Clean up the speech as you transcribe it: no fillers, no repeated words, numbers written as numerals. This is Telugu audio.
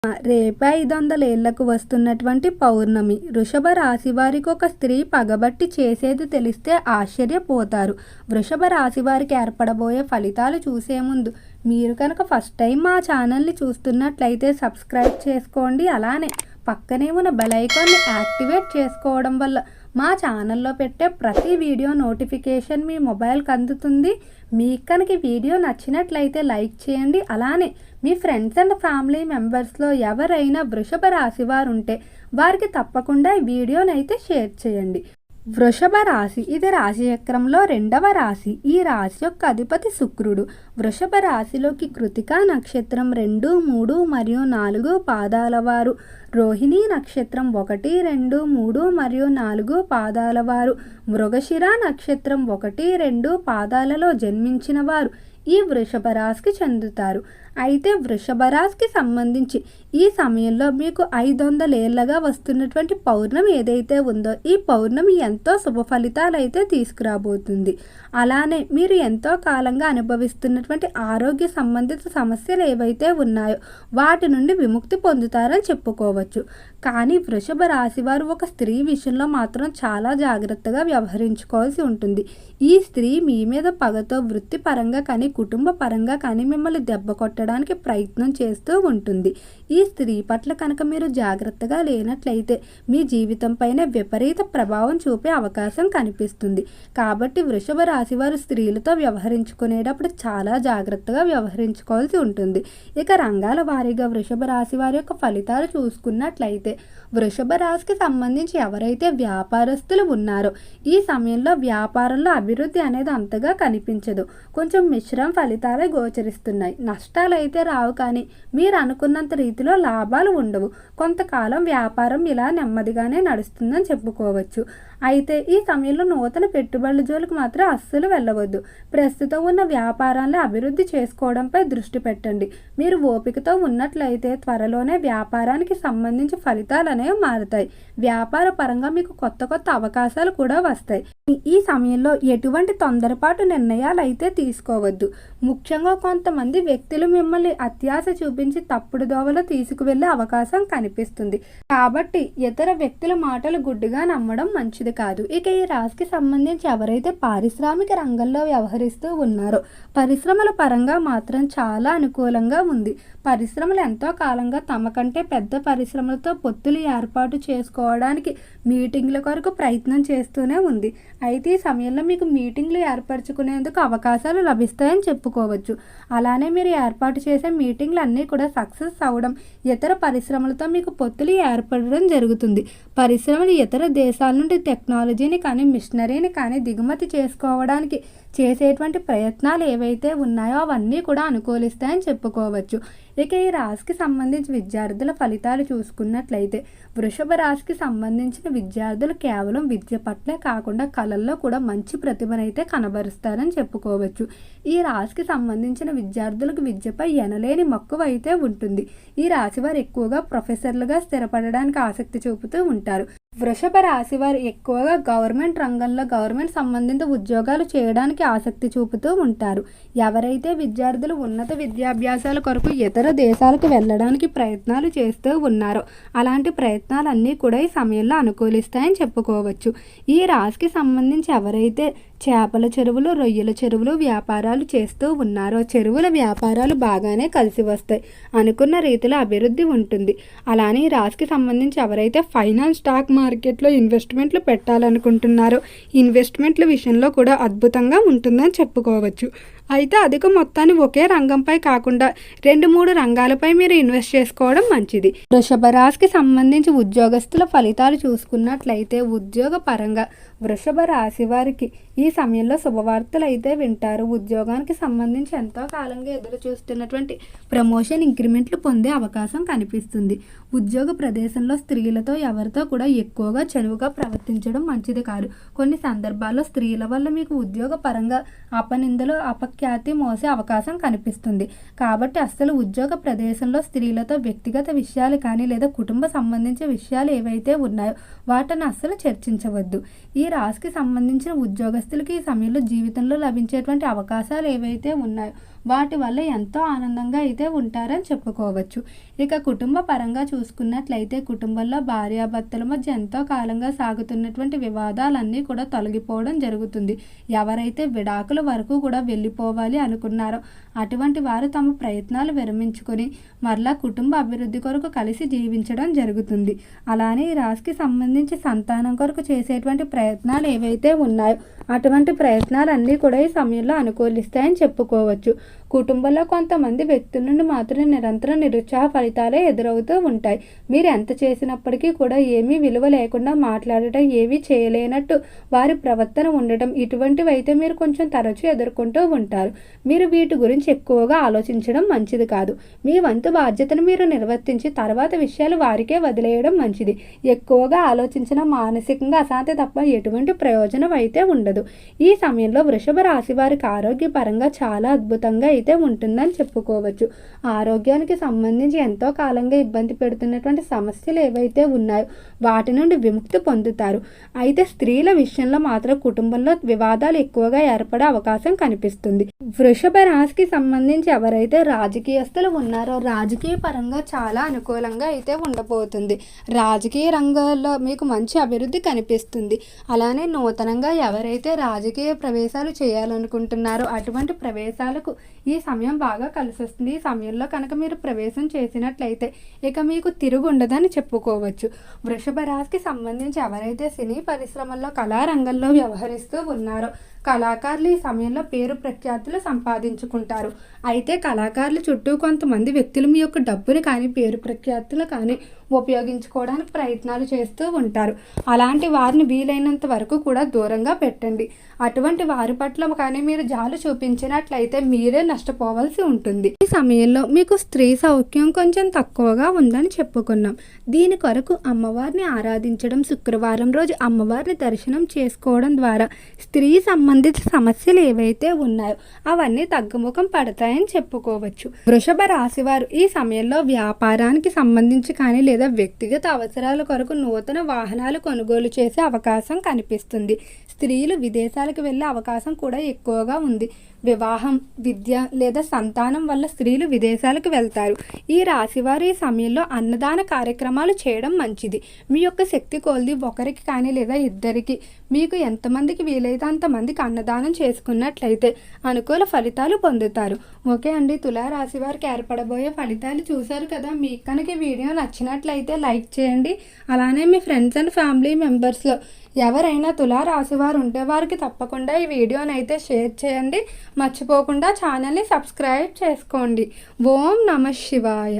రేపే 500 ఏళ్లకు వస్తున్నటువంటి పౌర్ణమి. వృషభ రాశి వారికి ఒక స్త్రీ పగబట్టి చేసేది తెలిస్తే ఆశ్చర్యపోతారు. వృషభ రాశి వారికి ఏర్పడబోయే ఫలితాలు చూసే ముందు మీరు కనుక ఫస్ట్ టైం మా ఛానల్ని చూస్తున్నట్లయితే సబ్స్క్రైబ్ చేసుకోండి. అలానే పక్కనే ఉన్న బెల్ ఐకాన్ని యాక్టివేట్ చేసుకోవడం వల్ల మా ఛానల్లో పెట్టే ప్రతి వీడియో నోటిఫికేషన్ మీ మొబైల్కి అందుతుంది. మీకు కనుక వీడియో నచ్చినట్లయితే లైక్ చేయండి. అలానే మీ ఫ్రెండ్స్ అండ్ ఫ్యామిలీ మెంబర్స్లో ఎవరైనా వృషభ రాశి వారు ఉంటే వారికి తప్పకుండా ఈ వీడియోనైతే షేర్ చేయండి. వృషభ రాశి ఇది రాశి చక్రంలో 2వ రాశి. ఈ రాశి యొక్క అధిపతి శుక్రుడు. వృషభ రాశిలోకి కృతికా నక్షత్రం 2, 3 మరియు 4 పాదాల వారు, రోహిణీ నక్షత్రం 1, 2, 3 మరియు 4 పాదాల వారు, మృగశిర నక్షత్రం 1, 2 పాదాలలో జన్మించిన వారు ఈ వృషభ రాశికి చెందుతారు. అయితే వృషభ రాశికి సంబంధించి ఈ సమయంలో మీకు 500 ఏళ్ళగా వస్తున్నటువంటి పౌర్ణమి ఏదైతే ఉందో ఈ పౌర్ణమి ఎంతో శుభ ఫలితాలు అయితే తీసుకురాబోతుంది. అలానే మీరు ఎంతో కాలంగా అనుభవిస్తున్నటువంటి ఆరోగ్య సంబంధిత సమస్యలు ఏవైతే ఉన్నాయో వాటి నుండి విముక్తి పొందుతారని చెప్పుకోవచ్చు. కానీ వృషభ రాశి వారు ఒక స్త్రీ విషయంలో మాత్రం చాలా జాగ్రత్తగా వ్యవహరించుకోవాల్సి ఉంటుంది. ఈ స్త్రీ మీ మీద పగతో వృత్తిపరంగా కానీ కుటుంబ పరంగా కానీ మిమ్మల్ని దెబ్బ కొట్టడానికి ప్రయత్నం చేస్తూ ఉంటుంది. ఈ స్త్రీ పట్ల కనుక మీరు జాగ్రత్తగా లేనట్లయితే మీ జీవితం పైన విపరీత ప్రభావం చూపే అవకాశం కనిపిస్తుంది. కాబట్టి వృషభ రాశి వారు స్త్రీలతో వ్యవహరించుకునేటప్పుడు చాలా జాగ్రత్తగా వ్యవహరించుకోవాల్సి ఉంటుంది. ఇక రంగాల వారీగా వృషభ రాశి వారి యొక్క ఫలితాలు చూసుకున్నట్లయితే వృషభ రాశికి సంబంధించి ఎవరైతే వ్యాపారస్తులు ఉన్నారో ఈ సమయంలో వ్యాపారంలో అభివృద్ధి అనేది అంతగా కనిపించదు. కొంచెం మిశ్రమ ఫలితాలే గోచరిస్తున్నాయి. నష్టాలు అయితే రావు, కానీ మీరు అనుకున్నంత రీతిలో లాభాలు ఉండవు. కొంతకాలం వ్యాపారం ఇలా నెమ్మదిగానే నడుస్తుందని చెప్పుకోవచ్చు. అయితే ఈ సమయంలో నూతన పెట్టుబడుల జోలికి మాత్రం అస్సలు వెళ్ళవద్దు. ప్రస్తుతం ఉన్న వ్యాపారాన్ని అభివృద్ధి చేసుకోవడంపై దృష్టి పెట్టండి. మీరు ఓపికతో ఉన్నట్లయితే త్వరలోనే వ్యాపారానికి సంబంధించి ఫలితాలు అనేవి మారుతాయి. వ్యాపార పరంగా మీకు కొత్త కొత్త అవకాశాలు కూడా వస్తాయి. ఈ సమయంలో ఎటువంటి తొందరపాటు నిర్ణయాలు అయితే తీసుకోవద్దు. ముఖ్యంగా కొంతమంది వ్యక్తులు మిమ్మల్ని అత్యాశ చూపించి తప్పుడు దోవలో తీసుకువెళ్ళే అవకాశం కనిపిస్తుంది. కాబట్టి ఇతర వ్యక్తుల మాటలు గుడ్డిగా నమ్మడం మంచిది కాదు. ఇక ఈ రాశికి సంబంధించి ఎవరైతే పారిశ్రామిక రంగంలో వ్యవహరిస్తూ ఉన్నారో పరిశ్రమల పరంగా మాత్రం చాలా అనుకూలంగా ఉంది. పరిశ్రమలు ఎంతో కాలంగా తమ కంటే పెద్ద పరిశ్రమలతో పొత్తులు ఏర్పాటు చేసుకోవడానికి మీటింగ్ల కొరకు ప్రయత్నం చేస్తూనే ఉంది. అయితే ఈ సమయంలో మీకు మీటింగ్లు ఏర్పరచుకునేందుకు అవకాశాలు లభిస్తాయని చెప్పుకోవచ్చు. అలానే మీరు ఏర్పాటు చేసే మీటింగ్లు అన్నీ కూడా సక్సెస్ అవ్వడం, ఇతర పరిశ్రమలతో మీకు పొత్తులు ఏర్పడడం జరుగుతుంది. పరిశ్రమలు ఇతర దేశాల నుండి టెక్నాలజీని కానీ మిషనరీని కానీ దిగుమతి చేసుకోవడానికి చేసేటువంటి ప్రయత్నాలు ఏవైతే ఉన్నాయో అవన్నీ కూడా అనుకూలిస్తాయని చెప్పుకోవచ్చు. ఇక ఈ రాశికి సంబంధించి విద్యార్థుల ఫలితాలు చూసుకున్నట్లయితే వృషభ రాశికి సంబంధించిన విద్యార్థులు కేవలం విద్య పట్లే కాకుండా కళల్లో కూడా మంచి ప్రతిభనైతే కనబరుస్తారని చెప్పుకోవచ్చు. ఈ రాశికి సంబంధించిన విద్యార్థులకు విద్యపై ఎనలేని మక్కువ అయితే ఉంటుంది. ఈ రాశి వారు ఎక్కువగా ప్రొఫెసర్లుగా స్థిరపడడానికి ఆసక్తి చూపుతూ ఉంటారు. వృషభ రాశి వారు ఎక్కువగా గవర్నమెంట్ రంగంలో గవర్నమెంట్ సంబంధిత ఉద్యోగాలు చేయడానికి ఆసక్తి చూపుతూ ఉంటారు. ఎవరైతే విద్యార్థులు ఉన్నత విద్యాభ్యాసాల కొరకు ఇతర దేశాలకు వెళ్ళడానికి ప్రయత్నాలు చేస్తూ ఉన్నారో అలాంటి ప్రయత్నాలన్నీ కూడా ఈ సమయంలో అనుకూలిస్తాయని చెప్పుకోవచ్చు. ఈ రాశికి సంబంధించి ఎవరైతే చేపల చెరువులు, రొయ్యల చెరువులు వ్యాపారాలు చేస్తూ ఉన్నారో చెరువుల వ్యాపారాలు బాగానే కలిసి వస్తాయి. అనుకున్న రీతిలో అభివృద్ధి ఉంటుంది. అలానే ఈ రాశికి సంబంధించి ఎవరైతే ఫైనాన్స్, స్టాక్ మార్కెట్లో ఇన్వెస్ట్మెంట్లు పెట్టాలనుకుంటున్నారో ఇన్వెస్ట్మెంట్ల విషయంలో కూడా అద్భుతంగా ఉంటుందని చెప్పుకోవచ్చు. అయితే అధిక మొత్తాన్ని ఒకే రంగంపై కాకుండా 2-3 రంగాలపై మీరు ఇన్వెస్ట్ చేసుకోవడం మంచిది. వృషభ రాశికి సంబంధించి ఉద్యోగస్తుల ఫలితాలు చూసుకున్నట్లయితే ఉద్యోగ పరంగా వృషభ రాశి వారికి ఈ సమయంలో శుభవార్తలు అయితే వింటారు. ఉద్యోగానికి సంబంధించి ఎంతో కాలంగా ఎదురు చూస్తున్నటువంటి ప్రమోషన్, ఇంక్రిమెంట్లు పొందే అవకాశం కనిపిస్తుంది. ఉద్యోగ ప్రదేశంలో స్త్రీలతో ఎవరితో కూడా ఎక్కువగా చనువుగా ప్రవర్తించడం మంచిది కాదు. కొన్ని సందర్భాల్లో స్త్రీల వల్ల మీకు ఉద్యోగ పరంగా అపనిందలు, ఖ్యాతి మోసే అవకాశం కనిపిస్తుంది. కాబట్టి అస్సలు ఉద్యోగ ప్రదేశంలో స్త్రీలతో వ్యక్తిగత విషయాలు కానీ లేదా కుటుంబ సంబంధించిన విషయాలు ఏవైతే ఉన్నాయో వాటిని అస్సలు చర్చించవద్దు. ఈ రాశికి సంబంధించిన ఉద్యోగస్తులకి ఈ సమయంలో జీవితంలో లభించేటువంటి అవకాశాలు ఏవైతే ఉన్నాయో వాటి వల్ల ఎంతో ఆనందంగా అయితే ఉంటారని చెప్పుకోవచ్చు. ఇక కుటుంబ పరంగా చూసుకున్నట్లయితే కుటుంబంలో భార్యాభర్తల మధ్య ఎంతో కాలంగా సాగుతున్నటువంటి వివాదాలన్నీ కూడా తొలగిపోవడం జరుగుతుంది. ఎవరైతే విడాకుల వరకు కూడా వెళ్ళిపోవాలి అనుకున్నారో అటువంటి వారు తమ ప్రయత్నాలు విరమించుకొని మరలా కుటుంబ అభివృద్ధి కొరకు కలిసి జీవించడం జరుగుతుంది. అలానే ఈ రాశికి సంబంధించి సంతానం కొరకు చేసేటువంటి ప్రయత్నాలు ఏవైతే ఉన్నాయో అటువంటి ప్రయత్నాలన్నీ కూడా ఈ సమయంలో అనుకూలిస్తాయని చెప్పుకోవచ్చు. కుటుంబంలో కొంతమంది వ్యక్తుల నుండి మాత్రం నిరంతరం నిరుత్సాహ ఫలితాలే ఎదురవుతూ ఉంటాయి. మీరు ఎంత చేసినప్పటికీ కూడా ఏమీ విలువ లేకుండా మాట్లాడటం, ఏమీ చేయలేనట్టు వారి ప్రవర్తన ఉండటం, ఇటువంటివి అయితే మీరు కొంచెం తరచూ ఎదుర్కొంటూ ఉంటారు. మీరు వీటి గురించి ఎక్కువగా ఆలోచించడం మంచిది కాదు. మీ వంతు బాధ్యతను మీరు నిర్వర్తించి తర్వాత విషయాలు వారికే వదిలేయడం మంచిది. ఎక్కువగా ఆలోచించిన మానసికంగా అశాంతి తప్ప ఎటువంటి ప్రయోజనం అయితే ఉండదు. ఈ సమయంలో వృషభ రాశి వారికి ఆరోగ్యపరంగా చాలా అద్భుతంగా అయితే ఉంటుందని చెప్పుకోవచ్చు. ఆరోగ్యానికి సంబంధించి ఎంతో కాలంగా ఇబ్బంది పెడుతున్నటువంటి సమస్యలు ఏవైతే ఉన్నాయో వాటి నుండి విముక్తి పొందుతారు. అయితే స్త్రీల విషయంలో మాత్రం కుటుంబంలో వివాదాలు ఎక్కువగా ఏర్పడే అవకాశం కనిపిస్తుంది. వృషభ రాశికి సంబంధించి ఎవరైతే రాజకీయస్తులు ఉన్నారో రాజకీయ పరంగా చాలా అనుకూలంగా అయితే ఉండబోతుంది. రాజకీయ రంగంలో మీకు మంచి అభివృద్ధి కనిపిస్తుంది. అలానే నూతనంగా ఎవరైతే రాజకీయ ప్రవేశాలు చేయాలనుకుంటున్నారో అటువంటి ప్రవేశాలకు ఈ సమయం బాగా కలిసి వస్తుంది. ఈ సమయంలో కనుక మీరు ప్రవేశం చేసినట్లయితే ఇక మీకు తిరుగు ఉండదని చెప్పుకోవచ్చు. వృషభ రాశికి సంబంధించి ఎవరైతే సినీ పరిశ్రమల్లో కళారంగంలో వ్యవహరిస్తూ ఉన్నారో కళాకారులు ఈ సమయంలో పేరు ప్రఖ్యాతులు సంపాదించుకుంటారు. అయితే కళాకారుల చుట్టూ కొంతమంది వ్యక్తులు మీ యొక్క డబ్బుని కానీ పేరు ప్రఖ్యాతులు కానీ ఉపయోగించుకోవడానికి ప్రయత్నాలు చేస్తూ ఉంటారు. అలాంటి వారిని వీలైనంత వరకు కూడా దూరంగా పెట్టండి. అటువంటి వారి పట్ల కానీ మీరు జాలు చూపించినట్లయితే మీరే నష్టపోవాల్సి ఉంటుంది. ఈ సమయంలో మీకు స్త్రీ సౌఖ్యం కొంచెం తక్కువగా ఉందని చెప్పుకున్నాం. దీని కొరకు అమ్మవారిని ఆరాధించడం, శుక్రవారం రోజు అమ్మవారిని దర్శనం చేసుకోవడం ద్వారా స్త్రీ సంబంధిత సమస్యలు ఏవైతే ఉన్నాయో అవన్నీ తగ్గుముఖం పడతాయని చెప్పుకోవచ్చు. వృషభ రాశి వారు ఈ సమయంలో వ్యాపారానికి సంబంధించి కానీ లేదా వ్యక్తిగత అవసరాల కొరకు నూతన వాహనాలు కొనుగోలు చేసే అవకాశం కనిపిస్తుంది. స్త్రీలు విదేశాలకు వెళ్ళే అవకాశం కూడా ఎక్కువగా ఉంది. వివాహం, విద్య లేదా సంతానం వల్ల స్త్రీలు విదేశాలకు వెళ్తారు. ఈ రాశివారు ఈ సమయంలో అన్నదాన కార్యక్రమాలు చేయడం మంచిది. మీ యొక్క శక్తి కొలది ఒకరికి కానీ లేదా ఇద్దరికి మీకు ఎంతమందికి వీలైతే అంతమందికి అన్నదానం చేసుకున్నట్లయితే అనుకూల ఫలితాలు పొందుతారు. ఓకే అండి, తులారాశి వారికి ఏర్పడబోయే ఫలితాలు చూశారు కదా. మీకు కనుక ఈ వీడియో నచ్చినట్లయితే లైక్ చేయండి. అలానే మీ ఫ్రెండ్స్ అండ్ ఫ్యామిలీ మెంబర్స్లో ఎవరైనా తులారాశి వారు ఉంటే వారికి తప్పకుండా ఈ వీడియోని అయితే షేర్ చేయండి. మర్చిపోకుండా ఛానల్ని సబ్స్క్రైబ్ చేసుకోండి. ఓం నమః శివాయ.